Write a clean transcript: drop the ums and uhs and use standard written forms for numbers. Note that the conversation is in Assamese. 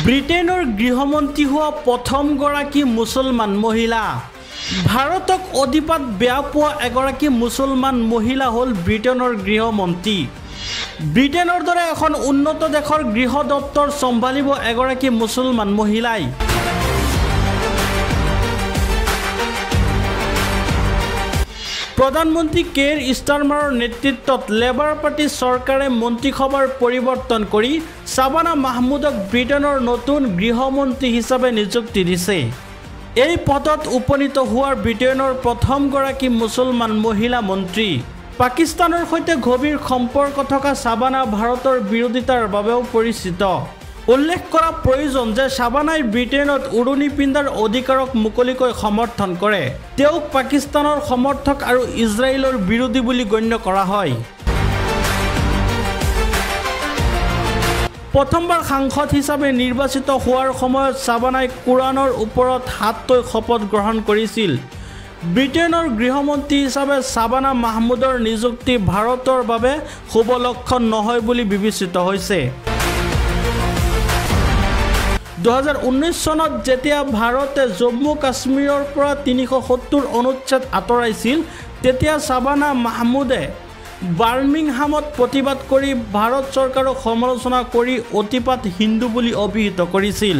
ব্ৰিটেইনৰ গৃহমন্ত্ৰী হোৱা প্ৰথমগৰাকী মুছলমান মহিলা। ভাৰতক অধিপাত বেয়া পোৱা এগৰাকী মুছলমান মহিলা হ'ল ব্ৰিটেইনৰ গৃহমন্ত্ৰী। ব্ৰিটেইনৰ দৰে এখন উন্নত দেশৰ গৃহ দপ্তৰ চম্ভালিব এগৰাকী মুছলমান মহিলাই। প্ৰধানমন্ত্ৰী কেৰ ষ্টাৰমাৰৰ নেতৃত্বত লেবাৰ পাৰ্টি চৰকাৰে মন্ত্ৰীসভাৰ পৰিৱৰ্তন কৰি শ্বাবানা মাহমুদক ব্ৰিটেইনৰ নতুন গৃহমন্ত্ৰী হিচাপে নিযুক্তি দিছে। এই পদত উপনীত হোৱাৰ ব্ৰিটেইনৰ প্ৰথমগৰাকী মুছলমান মহিলা মন্ত্ৰী। পাকিস্তানৰ সৈতে গভীৰ সম্পৰ্ক থকা শ্বাবানা ভাৰতৰ বিৰোধিতাৰ বাবেও পৰিচিত। উল্লেখ কৰা প্ৰয়োজন যে শ্বাবানাই ব্ৰিটেইনত উৰণি পিন্ধাৰ অধিকাৰক মুকলিকৈ সমৰ্থন কৰে। তেওঁক পাকিস্তানৰ সমৰ্থক আৰু ইজৰাইলৰ বিৰোধী বুলি গণ্য কৰা হয়। প্ৰথমবাৰ সাংসদ হিচাপে নিৰ্বাচিত হোৱাৰ সময়ত শ্বাবানাই কোৰাণৰ ওপৰত হাত থৈ শপত গ্ৰহণ কৰিছিল। ব্ৰিটেইনৰ গৃহমন্ত্ৰী হিচাপে শ্বাবানা মাহমুদৰ নিযুক্তি ভাৰতৰ বাবে শুভ লক্ষণ নহয় বুলি বিবেচিত হৈছে। 2019 চনত যেতিয়া ভাৰতে জম্মু কাশ্মীৰৰ পৰা 370 অনুচ্ছেদ আঁতৰাইছিল, তেতিয়া শ্বাবানা মাহমুদে বাৰ্মিংহামত প্ৰতিবাদ কৰি ভাৰত চৰকাৰক সমালোচনা কৰি অতিপাত হিন্দু বুলি অভিহিত কৰিছিল।